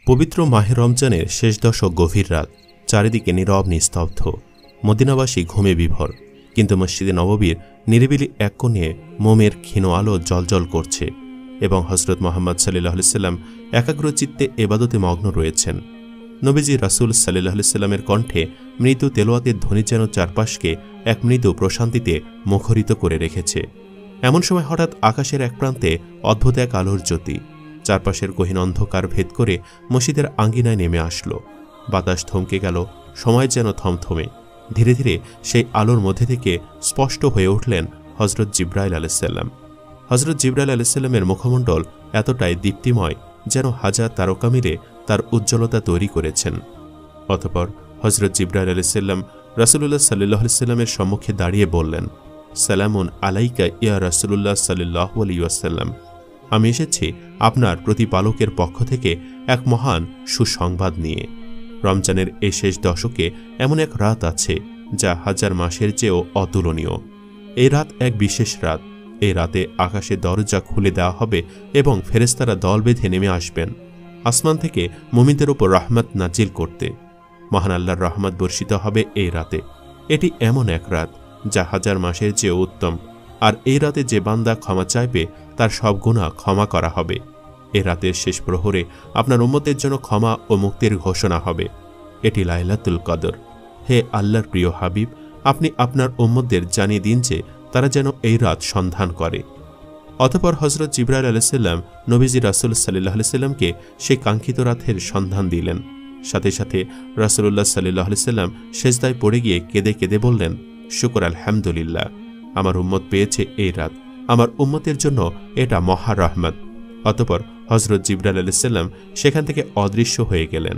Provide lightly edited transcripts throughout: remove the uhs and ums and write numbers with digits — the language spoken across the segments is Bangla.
পবিত্র মাহে রমজানের শেষ দশক গভীর রাত, চারিদিকে নীরব নিস্তব্ধ, মদিনাবাসী ঘুমে বিভোর। কিন্তু মসজিদে নববীর নিরিবিলি এক কোণে মোমের ক্ষীণ আলো জ্বলজ্বল করছে এবং হজরত মোহাম্মদ সাল্লাল্লাহু আলাইহি সাল্লাম একাগ্র চিত্তে এবাদতে মগ্ন রয়েছেন। নবীজি রাসূল সাল্লাল্লাহু আলাইহি সাল্লামের কণ্ঠে মৃদু তেলাওয়াতের ধ্বনি যেন চারপাশকে এক মৃদু প্রশান্তিতে মুখরিত করে রেখেছে। এমন সময় হঠাৎ আকাশের এক প্রান্তে অদ্ভুত এক আলোর জ্যোতি চারপাশের গহীন অন্ধকার ভেদ করে মসজিদের আঙ্গিনায় নেমে আসলো। বাতাস থমকে গেল, সময় যেন থমথমে। ধীরে ধীরে সেই আলোর মধ্যে থেকে স্পষ্ট হয়ে উঠলেন হজরত জিবরাইল আলাইহিস সালাম। হজরত জিবরাইল আলাইহিস সালামের মুখমণ্ডল এতটাই দীপ্তিময় যেন হাজার তারকা মিলে তার উজ্জ্বলতা তৈরি করেছেন। অতঃপর হজরত জিবরাইল আলাইহিস সালাম রাসূলুল্লাহ সাল্লাল্লাহু আলাইহি সাল্লামের সম্মুখে দাঁড়িয়ে বললেন, সালামুন আলাইকা ইয়া রাসূলুল্লাহ সাল্লাল্লাহু আলাইহি ওয়াসাল্লাম। আমি এসেছি আপনার প্রতিপালকের পক্ষ থেকে এক মহান সুসংবাদ নিয়ে। রমজানের এই শেষ দশকে এমন এক রাত আছে যা হাজার মাসের চেয়েও অতুলনীয়। এই রাত এক বিশেষ রাত। এই রাতে আকাশে দরজা খুলে দেওয়া হবে এবং ফেরেশতারা দল বেঁধে নেমে আসবেন আসমান থেকে মুমিনদের উপর রহমত নাজিল করতে। মহান আল্লাহর রহমত বর্ষিত হবে এই রাতে। এটি এমন এক রাত যা হাজার মাসের চেয়েও উত্তম। আর এই রাতে যে বান্দা ক্ষমা চাইবে তার সব গুনাহ ক্ষমা করা হবে। এই রাতের শেষ প্রহরে আপনার উম্মতের জন্য ক্ষমা ও মুক্তির ঘোষণা হবে। এটি লাইলাতুল কদর। হে আল্লাহর প্রিয় হাবিব, আপনি আপনার উম্মতদের জানিয়ে দিন যে তারা যেন এই রাত সন্ধান করে। অতঃপর হজরত জিবরাইল আলাইহিস সালাম নবীজি রাসূল সাল্লাল্লাহু আলাইহি সাল্লামকে সেই কাঙ্ক্ষিত রাতের সন্ধান দিলেন। সাথে সাথে রাসূলুল্লাহ সাল্লাল্লাহু আলাইহি সাল্লাম সেজদায় পড়ে গিয়ে কেঁদে কেঁদে বললেন, শুকর আলহামদুলিল্লাহ, আমার উম্মত পেয়েছে এই রাত। আমার উম্মতের জন্য এটা মহা রহমত। অতঃপর হজরত জিবরাইল আলাইহিস সালাম সেখান থেকে অদৃশ্য হয়ে গেলেন।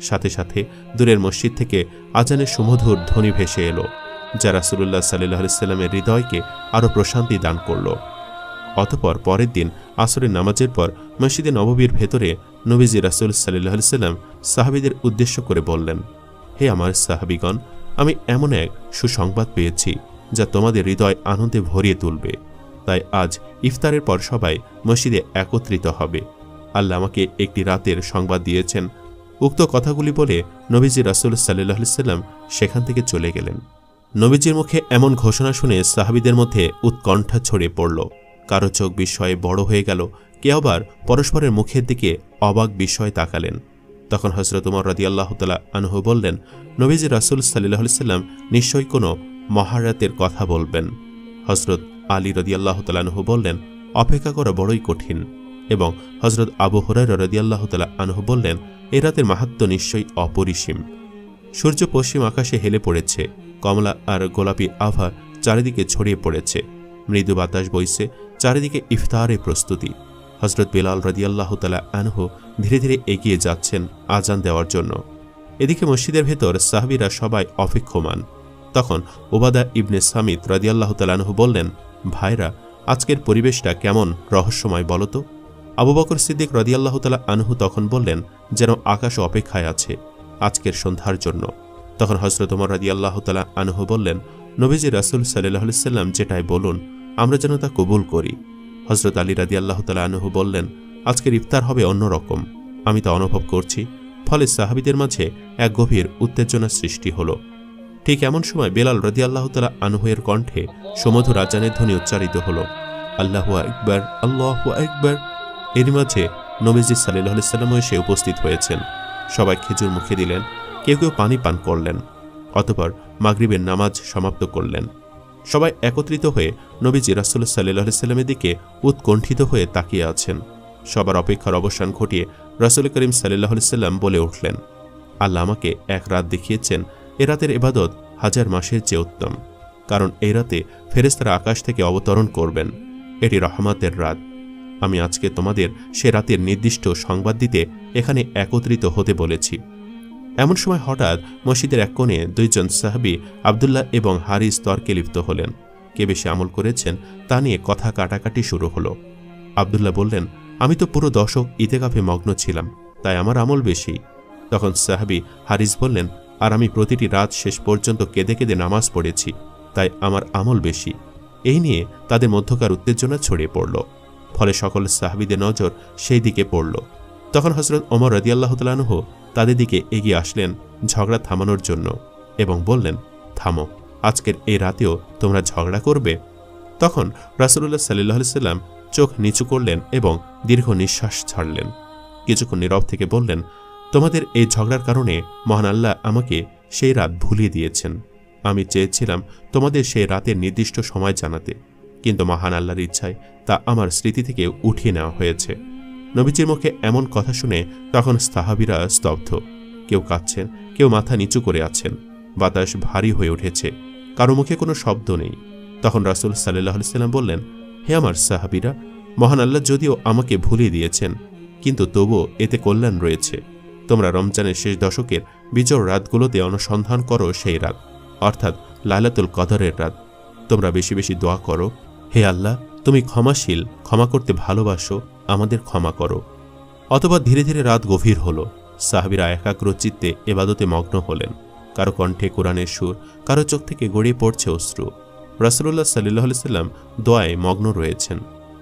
সাথে সাথে দূরের মসজিদ থেকে আজানের সুমধুর ধ্বনি ভেসে এলো, যা রাসূলুল্লাহ সাল্লাল্লাহু আলাইহি সাল্লামের হৃদয়কে আরও প্রশান্তি দান করল। অতঃপর পরের দিন আসরের নামাজের পর মসজিদে নববীর ভেতরে নবীজি রাসূল সাল্লাল্লাহু আলাইহি সাল্লাম সাহাবীদের উদ্দেশ্য করে বললেন, হে আমার সাহাবীগণ, আমি এমন এক সুসংবাদ পেয়েছি যা তোমাদের হৃদয় আনন্দে ভরিয়ে তুলবে। তাই আজ ইফতারের পর সবাই মসজিদে একত্রিত হবে। আল্লাহ আমাকে একটি রাতের সংবাদ দিয়েছেন। উক্ত কথাগুলি বলে নবীজি রাসূল সাল্লাল্লাহু আলাইহি সাল্লাম সেখান থেকে চলে গেলেন। নবীজির মুখে এমন ঘোষণা শুনে সাহাবীদের মধ্যে উৎকণ্ঠা ছড়িয়ে পড়ল। কারো চোখ বিস্ময়ে বড় হয়ে গেল, কেউ আবার পরস্পরের মুখের দিকে অবাক বিস্ময়ে তাকালেন। তখন হযরত ওমর রাদিয়াল্লাহু তাআলা আনহু বললেন, নবীজি রাসূল সাল্লাল্লাহু আলাইহি সাল্লাম নিশ্চয়ই কোনো মহারাতের কথা বলবেন। হযরত আলী রাদিয়াল্লাহু তাআলা আনহু বললেন, অপেক্ষা করা বড়ই কঠিন। এবং হযরত আবু হুরায়রা রাদিয়াল্লাহু তাআলা আনহু বললেন, এই রাতের মাহাত্ম্য নিশ্চয়ই অপরিসীম। সূর্য পশ্চিম আকাশে হেলে পড়েছে, কমলা আর গোলাপি আভা চারিদিকে ছড়িয়ে পড়েছে, মৃদু বাতাস বইছে, চারিদিকে ইফতারের প্রস্তুতি। হযরত বেলাল রাদিয়াল্লাহু তাআলা আনহু ধীরে ধীরে এগিয়ে যাচ্ছেন আজান দেওয়ার জন্য। এদিকে মসজিদের ভেতর সাহাবীরা সবাই অপেক্ষমান। তখন উবাদা ইবনে সামিত রাদিয়াল্লাহু তাআলা আনহু বললেন, ভাইরা, আজকের পরিবেশটা কেমন রহস্যময় বলো তো। আবু বকর সিদ্দিক রাদিয়াল্লাহু তাআলা আনহু তখন বললেন, যেন আকাশ অপেক্ষায় আছে আজকের সন্ধ্যার জন্য। তখন হযরত ওমর রাদিয়াল্লাহু তাআলা আনহু বললেন, নবীজি রাসূল সাল্লাল্লাহু আলাইহি সাল্লাম যেটাই বলুন আমরা যেন তা কবুল করি। হযরত আলী রাদিয়াল্লাহু তাআলা আনহু বললেন, আজকের ইফতার হবে অন্যরকম, আমি তা অনুভব করছি। ফলে সাহাবীদের মাঝে এক গভীর উত্তেজনা সৃষ্টি হলো। ঠিক এমন সময় বেলাল রাদিয়াল্লাহু তাআলা আনহু এর কণ্ঠে সুমধুর আজানের ধ্বনি উচ্চারিত হলো, আল্লাহু আকবার, আল্লাহু আকবার। এর মাঝে নবীজি সাল্লাল্লাহু আলাইহি সাল্লাম এসে উপস্থিত হয়েছেন। সবাই খেজুর মুখে দিলেন, কেউ কেউ পানি পান করলেন। অতঃপর মাগরিবের নামাজ সমাপ্ত করলেন। সবাই একত্রিত হয়ে নবীজি রাসূল সাল্লাল্লাহু আলাইহি সাল্লামের দিকে উৎকণ্ঠিত হয়ে তাকিয়ে আছেন। সবার অপেক্ষার অবসান ঘটিয়ে রাসূল করিম সাল্লাল্লাহু আলাইহি সাল্লাম বলে উঠলেন, আল্লাহ আমাকে এক রাত দেখিয়েছেন, এ রাতের ইবাদত হাজার মাসের চেয়ে উত্তম। কারণ এই রাতে ফেরেশতারা আকাশ থেকে অবতরণ করবেন। এটি রহমতের রাত। আমি আজকে তোমাদের সে রাতের নির্দিষ্ট সংবাদ দিতে এখানে একত্রিত হতে বলেছি। এমন সময় হঠাৎ মসজিদের এক কোণে দুইজন সাহাবী আব্দুল্লাহ এবং হারিস তর্কে লিপ্ত হলেন। কে বেশি আমল করেছেন তা নিয়ে কথা কাটাকাটি শুরু হলো। আব্দুল্লাহ বললেন, আমি তো পুরো দশক ইতিকাফে মগ্ন ছিলাম, তাই আমার আমল বেশি। তখন সাহাবী হারিস বললেন, আর আমি প্রতিটি রাত শেষ পর্যন্ত কেঁদে কেঁদে নামাজ পড়েছি, তাই আমার আমল বেশি। এই নিয়ে তাদের মধ্যকার উত্তেজনা ছড়িয়ে পড়ল। ফলে সকল সাহাবীদের নজর সেই দিকে পড়ল। তখন হযরত ওমর রাদিয়াল্লাহু তাআলা আনহু তাদের দিকে এগিয়ে আসলেন ঝগড়া থামানোর জন্য এবং বললেন, থামো, আজকের এই রাতেও তোমরা ঝগড়া করবে? তখন রাসূলুল্লাহ সাল্লাল্লাহু আলাইহি সাল্লাম চোখ নিচু করলেন এবং দীর্ঘ নিঃশ্বাস ছাড়লেন। কিছুক্ষণ নীরব থেকে বললেন, তোমাদের এই ঝগড়ার কারণে মহান আল্লাহ আমাকে সেই রাত ভুলিয়ে দিয়েছেন। আমি চেয়েছিলাম তোমাদের সেই রাতের নির্দিষ্ট সময় জানাতে, কিন্তু মহান আল্লাহর ইচ্ছায় তা আমার স্মৃতি থেকে উঠিয়ে নেওয়া হয়েছে। নবীজির মুখে এমন কথা শুনে তখন সাহাবীরা স্তব্ধ। কেউ কাঁদছেন, কেউ মাথা নিচু করে আছেন। বাতাস ভারী হয়ে উঠেছে, কারো মুখে কোনো শব্দ নেই। তখন রাসূল সাল্লাল্লাহু আলাইহি সাল্লাম বললেন, হে আমার সাহাবীরা, মহান আল্লাহ যদিও আমাকে ভুলিয়ে দিয়েছেন, কিন্তু তবুও এতে কল্যাণ রয়েছে। তোমরা রমজানের শেষ দশকের বিজোড় রাতগুলোতে অনুসন্ধান করো সেই রাত, অর্থাৎ লাইলাতুল কদরের রাত। তোমরা বেশি বেশি দোয়া করো, হে আল্লাহ, তুমি ক্ষমাশীল, ক্ষমা করতে ভালোবাসো, আমাদের ক্ষমা করো। অথবা ধীরে ধীরে রাত গভীর হল। সাহাবীরা একাগ্র চিত্তে ইবাদতে মগ্ন হলেন। কারো কণ্ঠে কোরআনের সুর, কারো চোখ থেকে গড়িয়ে পড়ছে অশ্রু। রাসূলুল্লাহ সাল্লাল্লাহু আলাইহি সাল্লাম দোয়ায় মগ্ন রয়েছেন।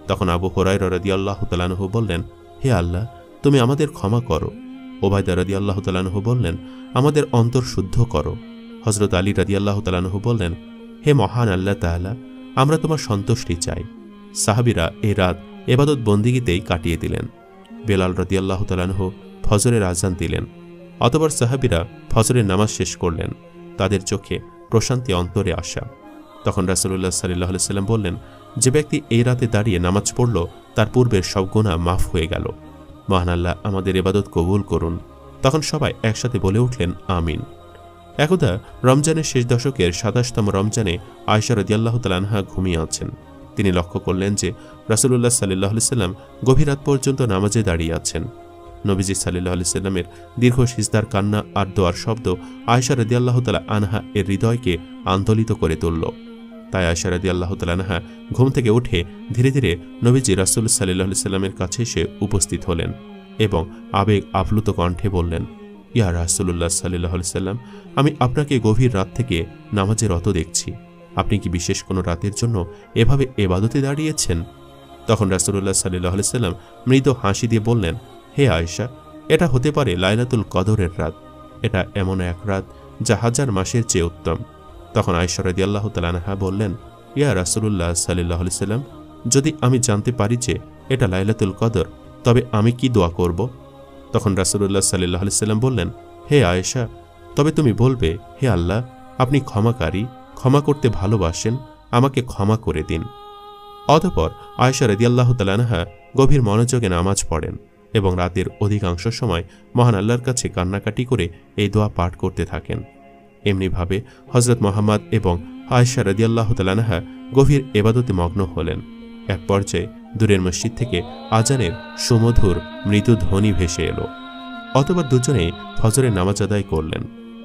তখন আবু হুরায়রা রাদিয়াল্লাহু তাআলা আনহু বললেন, হে আল্লাহ, তুমি আমাদের ক্ষমা করো। ওবায়দা রাদিয়াল্লাহু তাআলা আনহু বললেন, আমাদের অন্তর শুদ্ধ করো। হযরত আলী রাদিয়াল্লাহু তাআলা আনহু বললেন, হে মহান আল্লাহ তাআলা, আমরা তোমার সন্তুষ্টি চাই। সাহাবীরা এই রাত ইবাদত বন্দিগিতেই কাটিয়ে দিলেন। বেলাল রাদিয়াল্লাহু তাআলা আনহু ফজরের আযান দিলেন। অতঃপর সাহাবীরা ফজরের নামাজ শেষ করলেন। তাদের চোখে প্রশান্তি অন্তরে আসা। তখন রাসূলুল্লাহ সাল্লাল্লাহু আলাইহি সাল্লাম বললেন, যে ব্যক্তি এই রাতে দাঁড়িয়ে নামাজ পড়ল, তার পূর্বের সব গুনাহ মাফ হয়ে গেল। মহান আল্লাহ আমাদের ইবাদত কবুল করুন। তখন সবাই একসাথে বলে উঠলেন, আমিন। একদা রমজানের শেষ দশকের ২৭তম রমজানে আয়েশা রাদিয়াল্লাহু তাআলা আনহা ঘুমিয়ে আছেন। তিনি লক্ষ্য করলেন যে রাসূলুল্লাহ সাল্লাল্লাহু আলাইহি সাল্লাম গভীর রাত পর্যন্ত নামাজে দাঁড়িয়ে আছেন। নবীজি সাল্লাল্লাহু আলাইহি সাল্লামের দীর্ঘ সিজদার কান্না আর দোয়ার শব্দ আয়েশা রাদিয়াল্লাহু তাআলা আনহা এর হৃদয়কে আন্দোলিত করে তুলল। তাই আয়েশা রাদিয়াল্লাহু তাআলা আনহা ঘুম থেকে উঠে ধীরে ধীরে নবীজি রাসূল সাল্লাল্লাহু আলাইহি সাল্লামের কাছে এসে উপস্থিত হলেন এবং আবেগ আপ্লুত কণ্ঠে বললেন, ইয়া রাসূলুল্লাহ সাল্লাল্লাহু আলাইহি সাল্লাম, আমি আপনাকে গভীর রাত থেকে নামাজে রত দেখছি। আপনি কি বিশেষ কোনো রাতের জন্য এভাবে ইবাদতে দাঁড়িয়েছেন? তখন রাসূলুল্লাহ সাল্লাল্লাহু আলাইহি সাল্লাম মৃদু হাসি দিয়ে বললেন, হে আয়েশা, এটা হতে পারে লাইলাতুল কদরের রাত। এটা এমন এক রাত যা হাজার মাসের চেয়ে উত্তম। তখন আয়েশা রাদিয়াল্লাহু তাআলা আনহা বললেন, ইয়া রাসূলুল্লাহ সাল্লাল্লাহু আলাইহি সাল্লাম, যদি আমি জানতে পারি যে এটা লাইলাতুল কদর, তবে আমি কি দোয়া করব? তখন রাসূলুল্লাহ সাল্লাল্লাহু আলাইহি সাল্লাম বললেন, হে আয়েশা, তবে তুমি বলবে, হে আল্লাহ, আপনি ক্ষমাকারী, ক্ষমা করতে ভালোবাসেন, আমাকে ক্ষমা করে দিন। অতঃপর আয়েশা রাদিয়াল্লাহু তাআলা আনহা গভীর মনোযোগে নামাজ পড়েন এবং রাতের অধিকাংশ সময় মহান আল্লাহর কাছে কান্নাকাটি করে এই দোয়া পাঠ করতে থাকেন। এমনিভাবে হযরত মুহাম্মদ এবং আয়েশা রাদিয়াল্লাহু তাআলা আনহা গভীর ইবাদতে মগ্ন হলেন। এক পর্যায়ে দূরের মসজিদ থেকে আজানের সুমধুর মৃদু ধ্বনি ভেসে এলো। অতঃপর দুজনেই ফজরের নামাজ আদায় করলেন।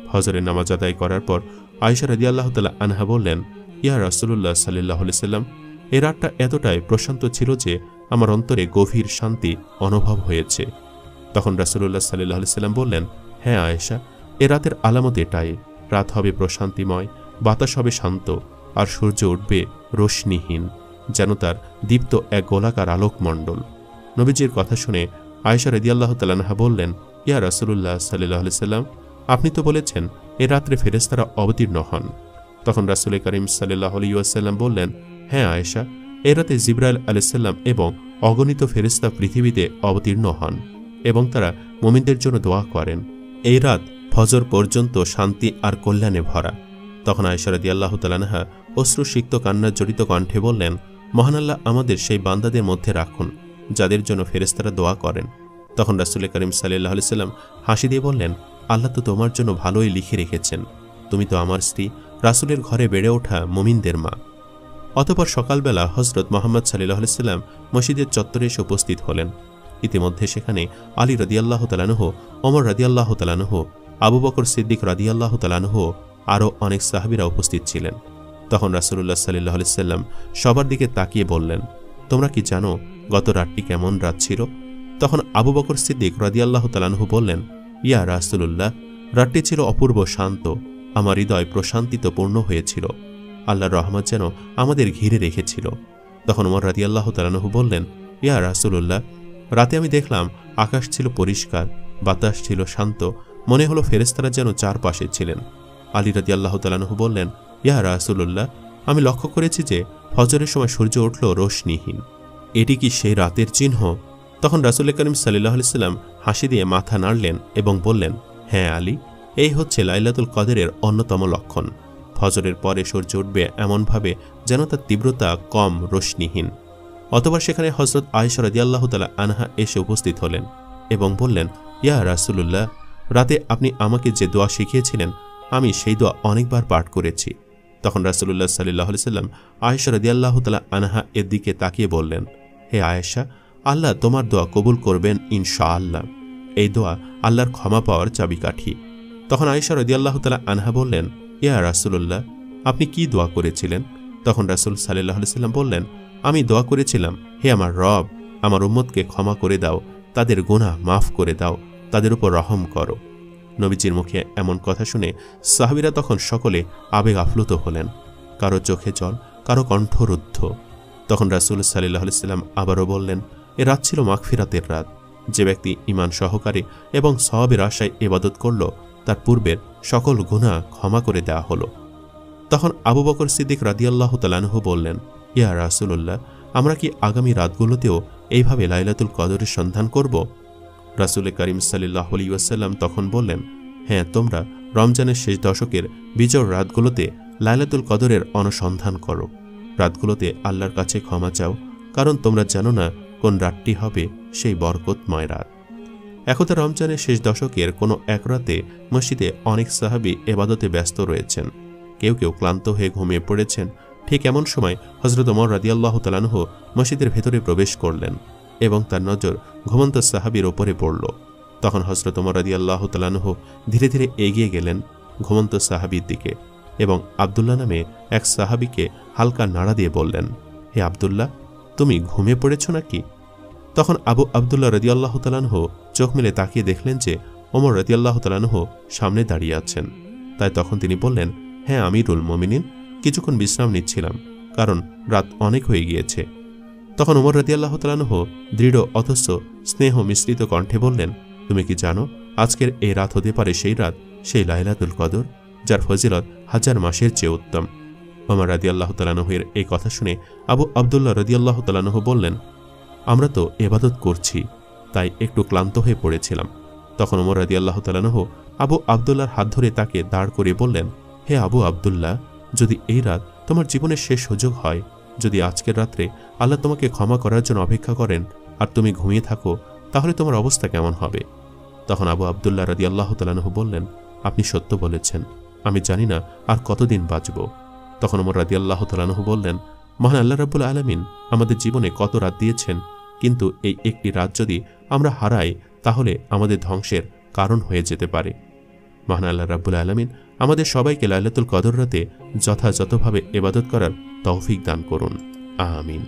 ফজরের নামাজ আদায় করার পর আয়েশা রাদিয়াল্লাহু তাআলা আনহা বললেন, ইয়া রাসূলুল্লাহ সাল্লাল্লাহু আলাইহি সাল্লাম, এই রাতটা এতটাই প্রশান্ত ছিল যে আমার অন্তরে গভীর শান্তি অনুভব হয়েছে। তখন রাসূলুল্লাহ সাল্লাল্লাহু আলাইহি সাল্লাম বললেন, হ্যাঁ আয়েশা, এ রাতের আলামত এটাই। রাত হবে প্রশান্তিময়, বাতাস হবে শান্ত, আর সূর্য উঠবে রোশনিহীন, যেন তার দীপ্ত এক গোলাকার আলোকমণ্ডল। নবীজির কথা শুনে আয়েশা রাদিয়াল্লাহু তাআলা আনহা বললেন, ইয়া রাসূলুল্লাহ সাল্লাল্লাহু আলাইহি সাল্লাম, আপনি তো বলেছেন এ রাত্রে ফেরেশতারা অবতীর্ণ হন। তখন রাসূল করিম সাল্লাল্লাহু আলাইহি ওয়াসাল্লাম বললেন, হ্যাঁ আয়েশা, এ রাতে জিবরাইল আলাইহিস সালাম এবং অগণিত ফেরেশতা পৃথিবীতে অবতীর্ণ হন এবং তারা মুমিনদের জন্য দোয়া করেন। এই রাত ফজর পর্যন্ত শান্তি আর কল্যাণে ভরা। তখন আয়েশা রাদিয়াল্লাহু তাআলা আনহা অশ্রুসিক্ত কান্নার জড়িত কণ্ঠে বললেন, মহান আল্লাহ আমাদের সেই বান্দাদের মধ্যে রাখুন যাদের জন্য ফেরেশতারা দোয়া করেন। তখন রাসূল করিম সাল্লাল্লাহু আলাইহি সাল্লাম হাসি দিয়ে বললেন, আল্লাহ তো তোমার জন্য ভালোই লিখে রেখেছেন। তুমি তো আমার স্ত্রী, রাসূলের ঘরে বেড়ে ওঠা মুমিনদের মা। অতঃপর সকালবেলা হযরত মুহাম্মদ সাল্লাল্লাহু আলাইহি সাল্লাম মসজিদের চত্বরে এসে উপস্থিত হলেন। ইতিমধ্যে সেখানে আলী রাদিয়াল্লাহু তাআলা আনহু, ওমর রাদিয়াল্লাহু তাআলা আনহু, আবু বকর সিদ্দিক রাদিয়াল্লাহু তাআলা আনহু আরও অনেক সাহাবীরা উপস্থিত ছিলেন। তখন রাসূলুল্লাহ সাল্লাল্লাহু আলাইহি সাল্লাম সবার দিকে তাকিয়ে বললেন, তোমরা কি জানো গত রাতটি কেমন রাত ছিল? তখন আবু বকর সিদ্দিক রাদিয়াল্লাহু তাআলা আনহু বললেন, ইয়া রাসূলুল্লাহ, রাতটি ছিল অপূর্ব শান্ত, আমার হৃদয় প্রশান্তিতে পূর্ণ হয়েছিল। আল্লাহর রহমত যেন আমাদের ঘিরে রেখেছিল। তখন ওমর রাদিয়াল্লাহু তাআলা আনহু বললেন, ইয়া রাসূলুল্লাহ, রাতে আমি দেখলাম আকাশ ছিল পরিষ্কার, বাতাস ছিল শান্ত, মনে হলো ফেরেশতারা যেন চারপাশে ছিলেন। আলী রাদিয়াল্লাহু তাআলা আনহু বললেন, ইয়া রাসূলুল্লাহ, আমি লক্ষ্য করেছি যে ফজরের সময় সূর্য উঠল রোশনিহীন। এটি কি সেই রাতের চিহ্ন? তখন রাসূল করিম সাল্লাল্লাহু আলাইহি ওয়াসাল্লাম হাসি দিয়ে মাথা নাড়লেন এবং বললেন, হ্যাঁ আলী, এই হচ্ছে লাইলাতুল কদরের অন্যতম লক্ষণ। ফজরের পরে সূর্য উঠবে এমনভাবে যেন তার তীব্রতা কম, রোশনিহীন। অতঃপর সেখানে হযরত আয়েশা রাদিয়াল্লাহু তাআলা আনহা এসে উপস্থিত হলেন এবং বললেন, ইয়া রাসূলুল্লাহ, রাতে আপনি আমাকে যে দোয়া শিখিয়েছিলেন আমি সেই দোয়া অনেকবার পাঠ করেছি। তখন রাসূলুল্লাহ সাল্লাল্লাহু আলাইহি ওয়াসাল্লাম আয়েশা রাদিয়াল্লাহু তাআলা আনহা এর দিকে তাকিয়ে বললেন, হে আয়েশা, আল্লাহ তোমার দোয়া কবুল করবেন ইনশাআল্লাহ। এই দোয়া আল্লাহর ক্ষমা পাওয়ার চাবিকাঠি। তখন আয়েশা রাদিয়াল্লাহু তাআলা আনহা বললেন, ইয়া রাসূলুল্লাহ, আপনি কি দোয়া করেছিলেন? তখন রাসূল সাল্লাল্লাহু আলাইহি ওয়াসাল্লাম বললেন, আমি দোয়া করেছিলাম, হে আমার রব, আমার উম্মতকে ক্ষমা করে দাও, তাদের গুনাহ মাফ করে দাও, তাদের উপর রহম করো। নবীজির মুখে এমন কথা শুনে সাহাবীরা তখন সকলে আবেগ আপ্লুত হলেন, কারো চোখে জল, কারো কণ্ঠরুদ্ধ। তখন রাসূল সাল্লাল্লাহু আলাইহি ওয়াসাল্লাম আবারও বললেন, এ রাত ছিল মাগফিরাতের রাত। যে ব্যক্তি ঈমান সহকারে এবং সওয়াবের আশায় ইবাদত করল, তার পূর্বের সকল গুনাহ ক্ষমা করে দেওয়া হলো। তখন আবু বকর সিদ্দিক রাদিয়াল্লাহু তাআলা আনহু বললেন, ইয়া রাসূলুল্লাহ, আমরা কি আগামী রাতগুলোতেও এইভাবে লাইলাতুল কদরের সন্ধান করব? রাসূল করিম সাল্লাল্লাহু আলাইহি ওয়াসাল্লাম তখন বললেন, হ্যাঁ, তোমরা রমজানের শেষ দশকের বিজোড় রাতগুলোতে লাইলাতুল কদরের অনুসন্ধান করো। রাতগুলোতে আল্লাহর কাছে ক্ষমা চাও, কারণ তোমরা জানো না কোন রাতটি হবে সেই বরকতময় রাত। একদা রমজানের শেষ দশকের কোনো এক রাতে মসজিদে অনেক সাহাবী ইবাদতে ব্যস্ত রয়েছেন। কেউ কেউ ক্লান্ত হয়ে ঘুমিয়ে পড়েছেন। ঠিক এমন সময় হযরত ওমর রাদিয়াল্লাহু তাআলা আনহু মসজিদের ভেতরে প্রবেশ করলেন এবং তার নজর ঘুমন্ত সাহাবীর ওপরে পড়ল। তখন হযরত ওমর রাদিয়াল্লাহু তাআলা আনহু ধীরে ধীরে এগিয়ে গেলেন ঘুমন্ত সাহাবীর দিকে এবং আব্দুল্লাহ নামে এক সাহাবীকে হালকা নাড়া দিয়ে বললেন, হে আব্দুল্লাহ, তুমি ঘুমিয়ে পড়েছ নাকি? তখন আবু আব্দুল্লাহ রাদিয়াল্লাহু তাআলা আনহু চোখ মেলে তাকিয়ে দেখলেন যে ওমর রাদিয়াল্লাহু তাআলা আনহু সামনে দাঁড়িয়ে আছেন। তাই তখন তিনি বললেন, হ্যাঁ আমিরুল মুমিনিন, কিছুক্ষণ বিশ্রাম নিচ্ছিলাম, কারণ রাত অনেক হয়ে গিয়েছে। তখন ওমর রাদিয়াল্লাহু তাআলা আনহু দৃঢ় অথচ স্নেহ মিশ্রিত কণ্ঠে বললেন, তুমি কি জানো আজকের এই রাত হতে পারে সেই রাত, সেই লাইলাতুল কদর, যার ফজিলত হাজার মাসের চেয়ে উত্তম। ওমর রাদিয়াল্লাহু তাআলা আনহুর এই কথা শুনে আবু আব্দুল্লাহ রাদিয়াল্লাহু তাআলা আনহু বললেন, আমরা তো ইবাদত করছি, তাই একটু ক্লান্ত হয়ে পড়েছিলাম। তখন ওমর রাদিয়াল্লাহু তাআলা আনহু আবু আব্দুল্লাহর হাত ধরে তাকে দাঁড় করিয়ে বললেন, হে আবু আব্দুল্লাহ, যদি এই রাত তোমার জীবনের শেষ সুযোগ হয়, যদি আজকের রাত্রে আল্লাহ তোমাকে ক্ষমা করার জন্য অপেক্ষা করেন আর তুমি ঘুমিয়ে থাকো, তাহলে তোমার অবস্থা কেমন হবে? তখন আবু আব্দুল্লাহ রাদিয়াল্লাহু তাআলা আনহু বললেন, আপনি সত্য বলেছেন, আমি জানি না আর কতদিন বাঁচব। তখন ওমর রাদিয়াল্লাহু তাআলা আনহু বললেন, মহান আল্লাহ রাব্বুল আলামিন আমাদের জীবনে কত রাত দিয়েছেন, কিন্তু এই একটি রাত যদি আমরা হারাই তাহলে আমাদের ধ্বংসের কারণ হয়ে যেতে পারে। মহান আল্লাহ রাব্বুল আলামিন আমাদের সবাইকে লাইলাতুল কদর রাতে যথাযথভাবে ইবাদত করার তৌফিক দান করুন। আমিন।